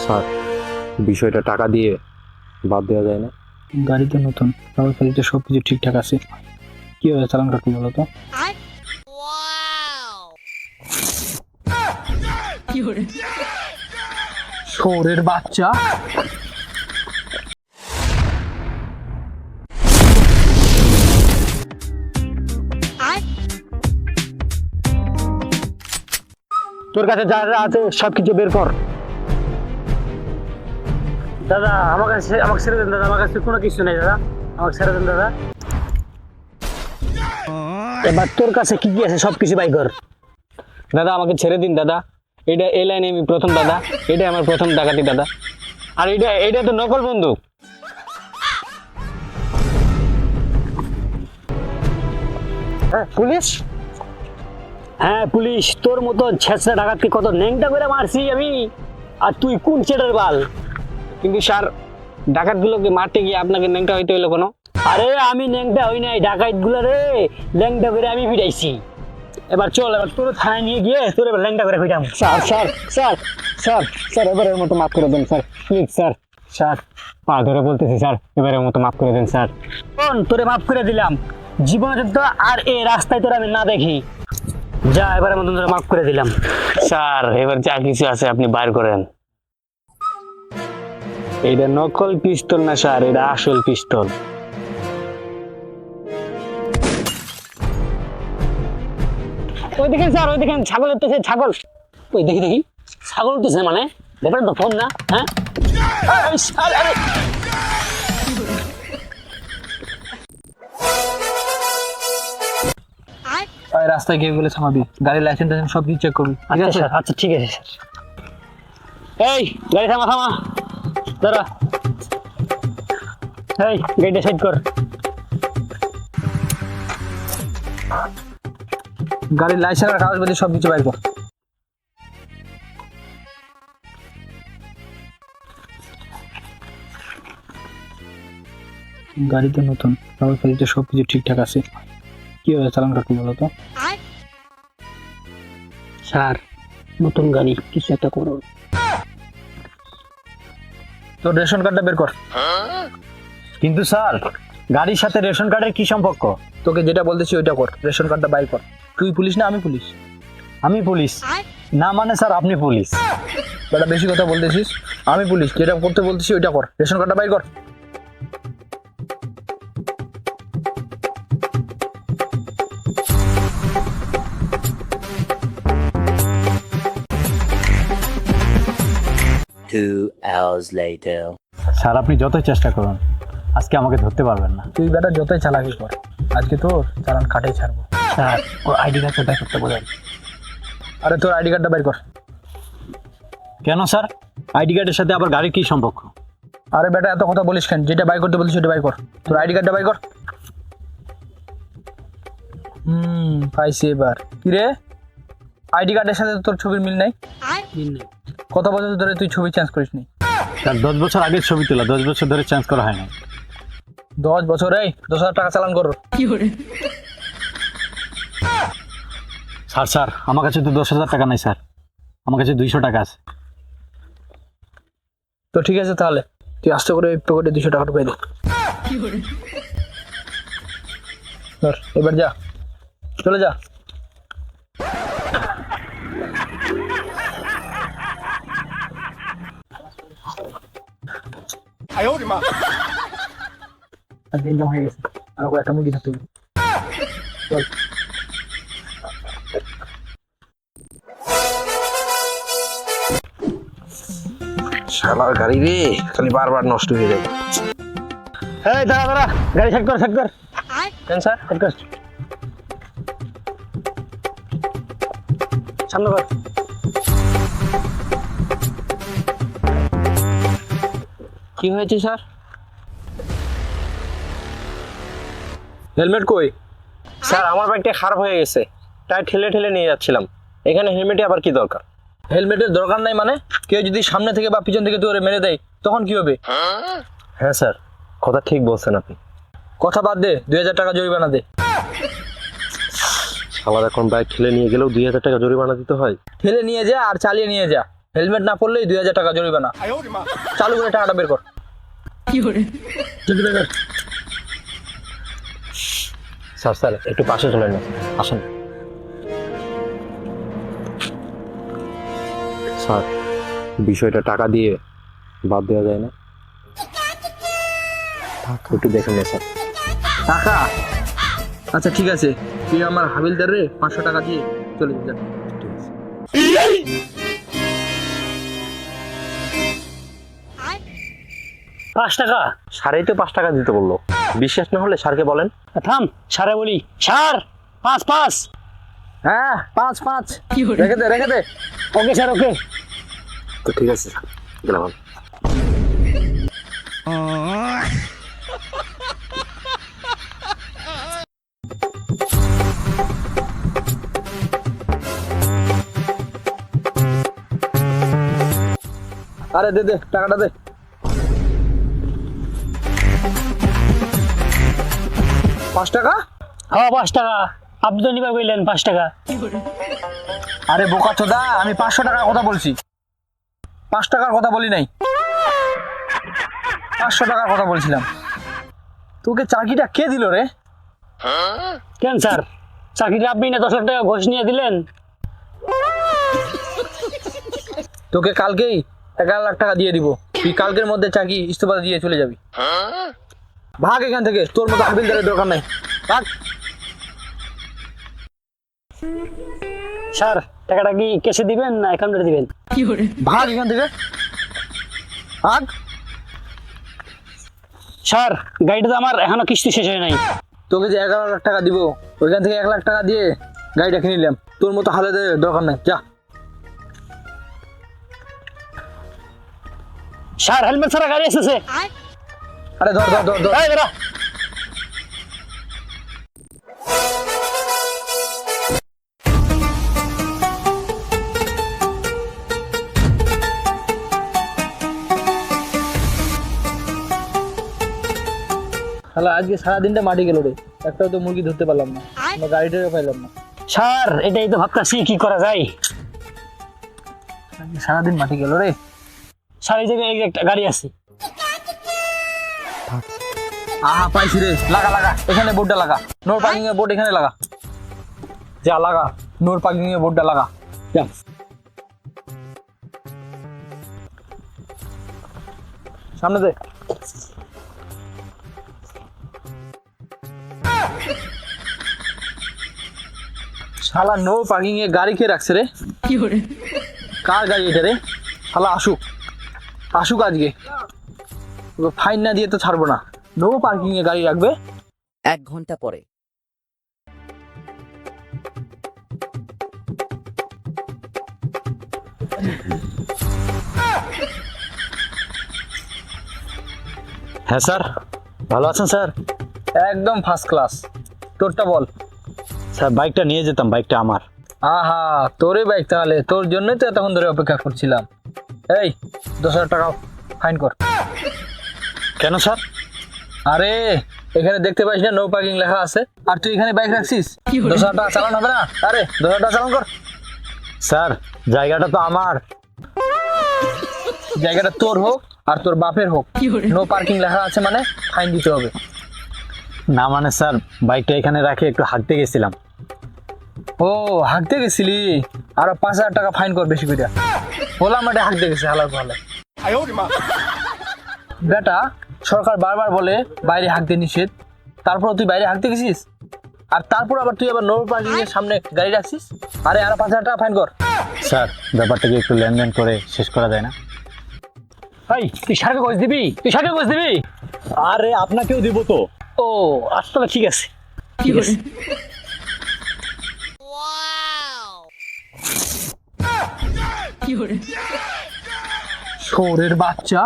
Sir, বিষয়টা টাকা দিয়ে বাদ দেওয়া যায় না? গাড়ি তো নতুন, কাগজপত্র সব কিছু ঠিকঠাক আছে। কি হবে চালান কাকু বলো তো? শোরের বাচ্চা, তোর কাছে যা যা আছে সবকিছু বের কর। দাদা আমাকে ছেড়ে দেন দাদা, আমার কাছে কোনো কিছু নেই দাদা, আমাকে ছেড়ে দেন দাদা। এবার তোর কাছে কি কি আছে সবকিছু বাই কর। দাদা আমাকে ছেড়ে দিন দাদা, এটা এই লাইনে আমি প্রথম দাদা, এটা আমার প্রথম ডাকাতি দাদা। আর এটা তো নকল বন্দুক। হ্যাঁ পুলিশ, হ্যাঁ পুলিশ, তোর মতো ছেঁচড়া ডাকাতকে কত ন্যাংটা করে মারছি আমি, আর তুই কোন চেটার বাল? কিন্তু স্যার, ডাকাতগুলোকে মারতে গিয়ে আপনাকে ন্যাংটা হইতে হলো কোনো? আরে আমি ন্যাংটা হই নাই, ডাকাতগুলো রে ল্যাংটা করে আমি ফিরাইছি। এবার চল, এবার তোর থানায় নিয়ে গিয়ে তোর এবার ল্যাংটা করে ফিরাম। Sir sir sir sir sir এবারের মতো মাফ করে দেন স্যার, প্লিজ স্যার। স্যার পা ধরে বলতেছি স্যার, এবারের মতো মাফ করে দেন স্যার। তোরে মাফ করে দিলাম, জীবনে যদি আর এই রাস্তায় তোর আমি না দেখি, যা এবারের মতো তোরে মাফ করে দিলাম। স্যার এবার যা কিছু আছে আপনি বাইর করেন। এটা নকল পিস্তল না স্যার, এটা আসল পিস্তল। ওই দেখেন স্যার, ওই দেখেন ছাগল উঠতেছে, ছাগল। ওই দেখি দেখি ছাগল উঠতেছে, মানে ব্যাপারটা তো ফোন না? হ্যাঁ রাস্তায় গিয়ে বলে থামাবি, গাড়ির লাইসেন্স সব কিছু চেক করবি। আচ্ছা স্যার, আচ্ছা ঠিক আছে স্যার। এই গাড়ি থামা থামা, দাঁড়া। এই গাড়িটা সাইড কর। গাড়ির লাইসেন্স আর কাগজপত্র সব কিছু বাইর কর। গাড়ি তো নতুন, কাগজপত্র সব কিছু ঠিকঠাক আছে। কি হবে চালান কাকু বলো তো? স্যার নতুন গাড়ি, কিছু একটা করো। তোর রেশন কার্ডটা বের কর। কিন্তু স্যার, গাড়ির সাথে রেশন কার্ডের কি সম্পর্ক? তোকে যেটা বলতেছি ওইটা কর, রেশন কার্ডটা বাই কর। তুই পুলিশ না আমি পুলিশ? আমি পুলিশ না মানে স্যার আপনি পুলিশ। বেটা বেশি কথা বলতেছিস, আমি পুলিশ, যেটা করতে বলতেছি ওইটা কর, রেশন কার্ডটা বাই কর। স্যার আপনি যতই চেষ্টা করুন আজকে আমাকে ধরতে পারবেন না। তুই বেটা যতই চালাকি কর, আজকে তোর চালান কাটেই ছাড়বো। স্যার ওর আইডি কার্ডটা বের করতে বলেন। আরে তোর আইডি কার্ডটা বের কর। কেন স্যার, আইডি কার্ডের সাথে আবার গাড়ির কি সম্পর্ক? আরে বেটা এত কথা বলিস কেন, যেটা বাই করতে বলছিস সেটা বাই কর। তোর আইডি কার্ডটা বাই কর। পাইছি এবার। কি রে, আইডি কার্ডের সাথে তোর ছবির মিল নাই? মিল নেই। কত বছর ধরে তুই ছবি চেঞ্জ করিস নি? স্যার 10 বছর আগের ছবি তোলা, 10 বছর ধরে চেঞ্জ করা হয় না। 10 বছর? এই 10,000 টাকা চালান করো। স্যার স্যার আমার কাছে তো 10,000 টাকা নাই স্যার, আমার কাছে 200 টাকা আছে। তো ঠিক আছে তাহলে তুই আস্তে করে ওই পকেটে 200 টাকা ঢুকাই দে। ধর, এবার যা, চলে যা। আর দিন জমা হয়ে গেছে, আর একটা মুরগি থাকতে হবে। চল। শালার গাড়ি রে, খালি বারবার নষ্ট হয়ে যায়। এই দাঁড়া দাঁড়া, গাড়ি সেট কর, সেট কর। কেন স্যার, সেট কর। সামনে কর। কি হয়েছে স্যার? হেলমেট কই? স্যার আমার বাইকটা খারাপ হয়ে গেছে, তাই ঠেলে ঠেলে নিয়ে যাচ্ছিলাম। এখানে হেলমেটে আবার কি দরকার? হেলমেটের দরকার নাই মানে? কেউ যদি সামনে থেকে বা পিছন থেকে তোরে মেরে দেয় তখন কি হবে? হ্যাঁ স্যার, কথা ঠিক বলছেন আপনি। কথা বাদ দে, 2,000 টাকা জরিমানা দে। শালার এখন বাইক ঠেলে নিয়ে গেলেও 2,000 টাকা জরিমানা দিতে হয়? ঠেলে নিয়ে যা আর চালিয়ে নিয়ে যা, হেলমেট না পরলেই 2000 টাকা জরিমানা। চালু করে টাকাটা বের কর। জলদি বের কর। স্যার স্যার একটু পাশে চলে না, আসেন। স্যার বিষয়টা টাকা দিয়ে বাদ দেওয়া যায় না? একটু দেখুন না স্যার। টাকা? আচ্ছা ঠিক আছে, তুই আমার হাবিলদার রে 500 টাকা দিয়ে চলে যা। ঠিক আছে। 5 টাকা? স্যারেই তো 5 টাকা দিতে বললো, বিশ্বাস না হলে স্যারকে বলেন। থাম, সারে বলি। স্যার 5 হ্যাঁ 5 রেখে দে রেখে দে। ওকে স্যার, ওকে। তো ঠিক আছে স্যার, গেলাম আমি। আরে দে দে টাকাটা দে। পাঁচ টাকা? হ্যাঁ 5 টাকা। আপনি তো নিবা কইলেন 5 টাকা। আরে বোকা চোদা, আমি 500 টাকার কথা বলছি, 5 টাকার কথা বলি নাই। 500 টাকার কথা বলছিলাম। তোকে চাকরিটা কে দিল রে? কেন স্যার, চাকরিটা আপনি না 10 লাখ টাকা ঘুষ নিয়ে দিলেন? তোকে কালকেই 11 লাখ টাকা দিয়ে দিব, তুই কালকের মধ্যে চাকরি ইস্তফা দিয়ে চলে যাবি। ভাগ এখান থেকে, তোর মতো হাবিলদারের দরকার নাই, ভাগ। স্যার টাকাটা কি ক্যাশে দিবেন না অ্যাকাউন্টে দিবেন? ভাগ এখান থেকে, ভাগ। স্যার গাড়িটা তো আমার এখনো কিস্তি শেষ হয় নাই। তোকে যে 11 লাখ টাকা দিব, ওইখান থেকে 1 লাখ টাকা দিয়ে গাড়িটা কিনে নিলাম, তোর মতো হালেদের দরকার নাই, যা। স্যার হেলমেট ছাড়া গাড়ি এসেছে। আরে ধর ধর ধর ধর। এই বেটা। শালা আজকে সারাদিনটা মাটি গেল রে, একটাও তো মুরগি ধরতে পারলাম না, আমার গাড়িটাও পাইলাম না। স্যার এটাই তো ভাবতাছি কি করা যায়। আজকে সারাদিন মাটি গেল রে। স্যার এই জায়গায় এই যে একটা গাড়ি আছে। আহা পাইছি রে, লাগা লাগা, এখানে বোর্ডটা লাগা, নোর পার্কিং এর বোর্ড এখানে লাগা, যা লাগা, নোর পার্কিং এর বোর্ডটা লাগা, যা। সামনে দে। শালা নো পার্কিং এ গাড়ি কে রাখছে রে? কার গাড়ি এটা রে? শালা আসুক, আসুক আজকে, ফাইন না দিয়ে তো ছাড়বো না। নো পার্কিং এ গাড়ি রাখবে। 1 ঘন্টা পরে। হ্যাঁ স্যার, ভালো আছেন স্যার? একদম ফার্স্ট ক্লাস। তোরটা বল। স্যার বাইকটা নিয়ে যেতাম, বাইকটা আমার। আহা তোরে বাইক, তাহলে তোর জন্যই তো এতক্ষণ ধরে অপেক্ষা করছিলাম। এই 10,000 টাকা ফাইন কর। কেন স্যার? আরে এখানে দেখতে পাইস না নো পার্কিং লেখা আছে, আর তুই এখানে বাইক রাখছিস, 10,000 টাকা চালান হবে না? আরে 10,000 টাকা চালান কর। স্যার জায়গাটা তো আমার। জায়গাটা তোর হোক আর তোর বাপের হোক, নো পার্কিং লেখা আছে মানে ফাইন দিতে হবে। না মানে স্যার, বাইকটা এখানে রাখে একটু হাঁটতে গেছিলাম। ও হাঁকতে গেছিলি, আরো 5,000 টাকা ফাইন কর বেশি করে। বললাম মাঠে হাঁকতে গেছে হালার ভালো। বেটা সরকার বারবার বলে বাইরে হাঁকতে নিষেধ, তারপর তুই বাইরে হাঁকতে গেছিস, আর তারপর আবার তুই আবার নো পার্কিং এর সামনে গাড়ি রাখছিস। আরে আরো 5,000 টাকা ফাইন কর। স্যার ব্যাপারটা কি একটু লেনদেন করে শেষ করা যায় না? এই তুই স্যারকে ঘুষ দিবি? তুই স্যারকে ঘুষ দিবি? আরে আপনাকেও দিব তো। ও আসলে ঠিক আছে, ঠিক আছে। শোরের বাচ্চা,